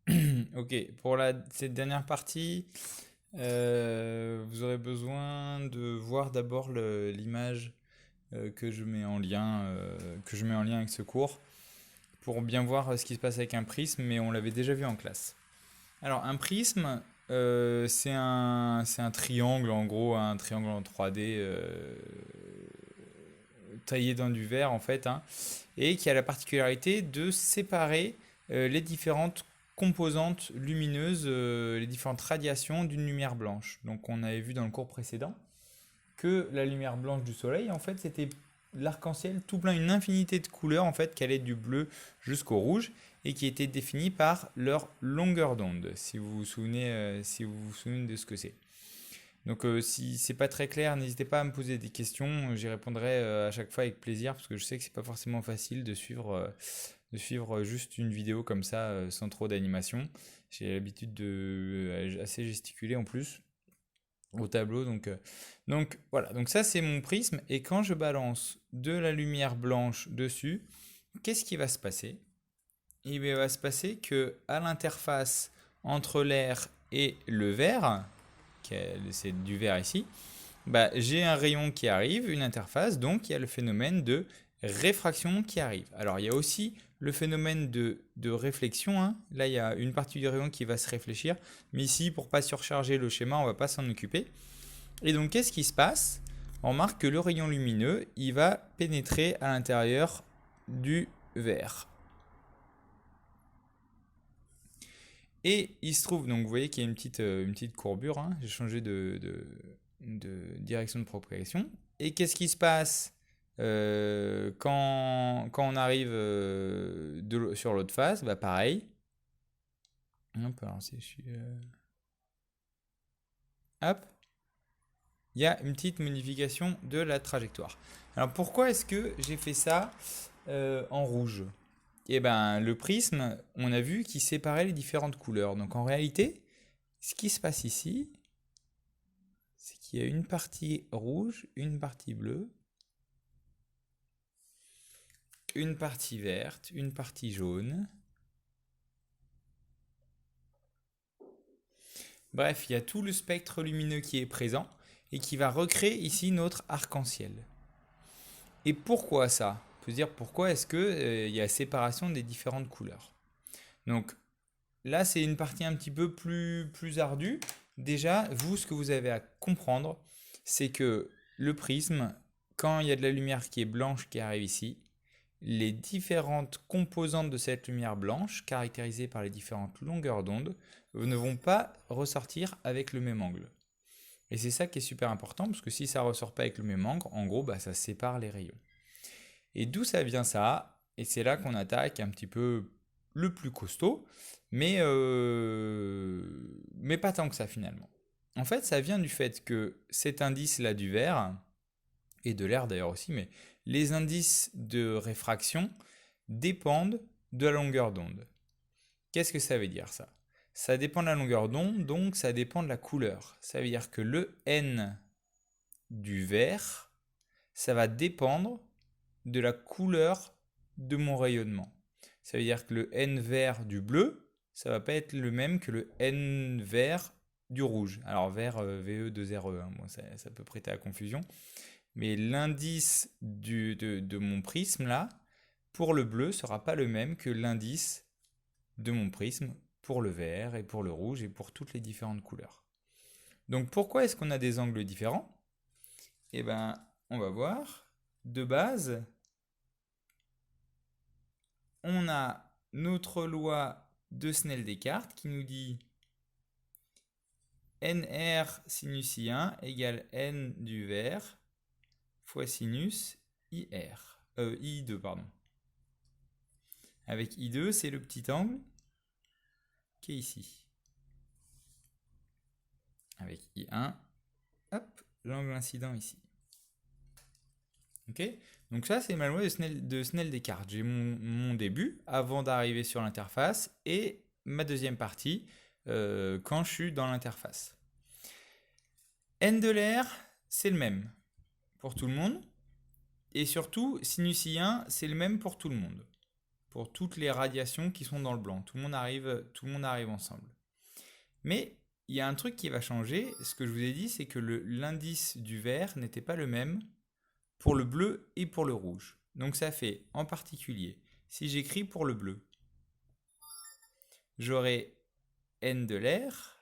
Ok, pour cette dernière partie, vous aurez besoin de voir d'abord l'image que je mets en lien, avec ce cours pour bien voir ce qui se passe avec un prisme, mais on l'avait déjà vu en classe. Alors, un prisme, c'est un triangle, en gros, un triangle en 3D taillé dans du verre, en fait, hein, et qui a la particularité de séparer les différentes composantes lumineuses, les différentes radiations d'une lumière blanche. Donc, on avait vu dans le cours précédent que la lumière blanche du soleil, en fait, c'était l'arc-en-ciel tout plein, une infinité de couleurs, en fait, qui allait du bleu jusqu'au rouge, et qui était définie par leur longueur d'onde, si vous vous souvenez de ce que c'est. Donc si c'est pas très clair, n'hésitez pas à me poser des questions, j'y répondrai à chaque fois avec plaisir, parce que je sais que c'est pas forcément facile de suivre juste une vidéo comme ça, sans trop d'animation. J'ai l'habitude de assez gesticuler en plus au tableau. Donc voilà, donc ça c'est mon prisme. Et quand je balance de la lumière blanche dessus, qu'est-ce qui va se passer? Il va se passer que à l'interface entre l'air et le verre, c'est du verre ici, bah, j'ai un rayon qui arrive, une interface, donc il y a le phénomène de réfraction qui arrive. Alors il y a aussi le phénomène de réflexion, hein. Là il y a une partie du rayon qui va se réfléchir, mais ici pour pas surcharger le schéma, on va pas s'en occuper. Et donc, qu'est-ce qui se passe? On remarque que le rayon lumineux, il va pénétrer à l'intérieur du verre. Et il se trouve, donc vous voyez qu'il y a une petite courbure, hein. J'ai changé de direction de propagation. Et qu'est-ce qui se passe quand on arrive sur l'autre face? Bah pareil. Hop, alors si je suis, hop, il y a une petite modification de la trajectoire. Alors pourquoi est-ce que j'ai fait ça en rouge? Eh ben, le prisme, on a vu qu'il séparait les différentes couleurs. Donc en réalité, ce qui se passe ici, c'est qu'il y a une partie rouge, une partie bleue, une partie verte, une partie jaune. Bref, il y a tout le spectre lumineux qui est présent et qui va recréer ici notre arc-en-ciel. Et pourquoi ça? On peut se dire pourquoi est-ce que il y a séparation des différentes couleurs. Donc là, c'est une partie un petit peu plus ardue. Déjà, vous, ce que vous avez à comprendre, c'est que le prisme, quand il y a de la lumière qui est blanche qui arrive ici, les différentes composantes de cette lumière blanche, caractérisées par les différentes longueurs d'onde, ne vont pas ressortir avec le même angle. Et c'est ça qui est super important, parce que si ça ne ressort pas avec le même angle, en gros, bah, ça sépare les rayons. Et d'où ça vient ça? Et c'est là qu'on attaque un petit peu le plus costaud, mais pas tant que ça finalement. En fait, ça vient du fait que cet indice-là du verre, et de l'air d'ailleurs aussi, mais les indices de réfraction dépendent de la longueur d'onde. Qu'est-ce que ça veut dire ça? Ça dépend de la longueur d'onde, donc ça dépend de la couleur. Ça veut dire que le n du verre, ça va dépendre de la couleur de mon rayonnement. Ça veut dire que le N vert du bleu, ça va pas être le même que le N vert du rouge. Alors vert VE2RE, hein, bon, ça peut prêter à confusion. Mais l'indice de mon prisme là, pour le bleu, sera pas le même que l'indice de mon prisme pour le vert et pour le rouge et pour toutes les différentes couleurs. Donc pourquoi est-ce qu'on a des angles différents? Eh ben, on va voir. De base, on a notre loi de Snell-Descartes qui nous dit NR sinus I1 égale N du vert fois sinus IR. I2, pardon. Avec I2, c'est le petit angle qui est ici. Avec I1, hop, l'angle incident ici. Ok? Donc ça, c'est ma loi de Snell-Descartes. J'ai mon début avant d'arriver sur l'interface et ma deuxième partie quand je suis dans l'interface. N de l'air, c'est le même pour tout le monde. Et surtout, sinus I1, c'est le même pour tout le monde. pour toutes les radiations qui sont dans le blanc. Tout le monde arrive ensemble. Mais il y a un truc qui va changer. Ce que je vous ai dit, c'est que l'indice du vert n'était pas le même pour le bleu et pour le rouge. Donc ça fait, en particulier, si j'écris pour le bleu, j'aurai n de l'air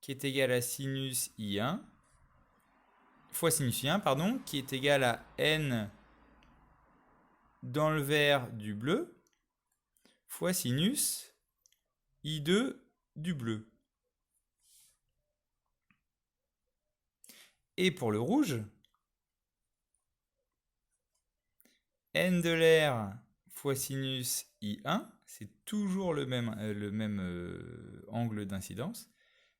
qui est égal à sinus I1 fois sinus I1, pardon, qui est égal à n dans le vert du bleu fois sinus I2 du bleu. Et pour le rouge, n de l'air fois sinus I1, c'est toujours le même angle d'incidence,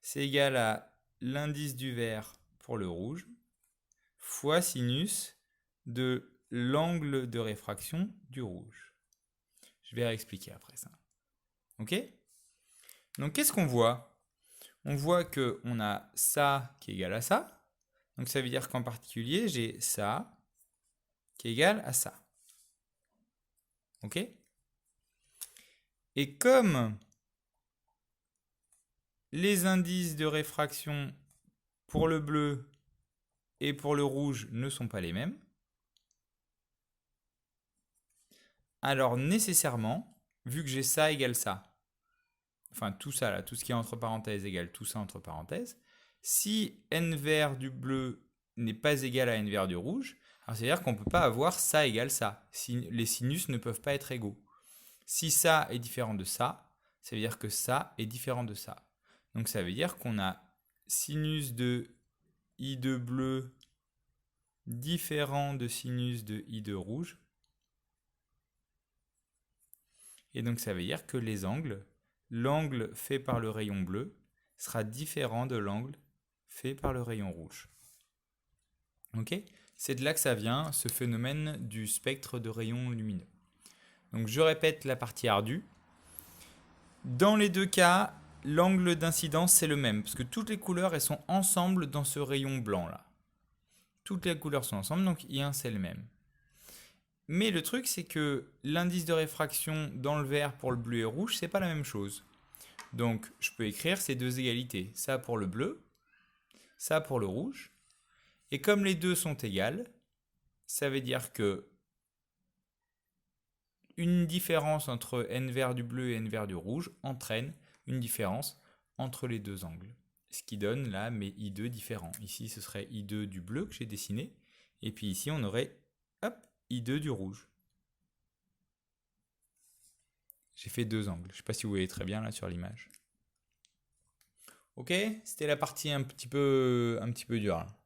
c'est égal à l'indice du vert pour le rouge fois sinus de l'angle de réfraction du rouge. Je vais réexpliquer après ça. Ok? Donc qu'est-ce qu'on voit? On voit qu'on a ça qui est égal à ça. Donc ça veut dire qu'en particulier, j'ai ça qui est égal à ça. Ok? Et comme les indices de réfraction pour le bleu et pour le rouge ne sont pas les mêmes, alors nécessairement, vu que j'ai ça égale ça, enfin tout ça là, tout ce qui est entre parenthèses égale tout ça entre parenthèses, si n vert du bleu n'est pas égal à n vert du rouge, alors c'est-à-dire qu'on ne peut pas avoir ça égale ça. Les sinus ne peuvent pas être égaux. Si ça est différent de ça, ça veut dire que ça est différent de ça. Donc ça veut dire qu'on a sinus de I2 bleu différent de sinus de I2 rouge. Et donc ça veut dire que les angles, l'angle fait par le rayon bleu sera différent de l'angle fait par le rayon rouge. Ok? C'est de là que ça vient, ce phénomène du spectre de rayons lumineux. Donc je répète la partie ardue. Dans les deux cas, l'angle d'incidence c'est le même, parce que toutes les couleurs elles sont ensemble dans ce rayon blanc là. Toutes les couleurs sont ensemble, donc I1 c'est le même. Mais le truc c'est que l'indice de réfraction dans le vert pour le bleu et rouge, c'est pas la même chose. Donc je peux écrire ces deux égalités, ça pour le bleu, ça pour le rouge. Et comme les deux sont égales, ça veut dire que une différence entre n vert du bleu et n vert du rouge entraîne une différence entre les deux angles. Ce qui donne là mes I2 différents. Ici, ce serait I2 du bleu que j'ai dessiné. Et puis ici, on aurait I2 du rouge. J'ai fait deux angles. Je ne sais pas si vous voyez très bien là sur l'image. Ok, c'était la partie un petit peu dure là.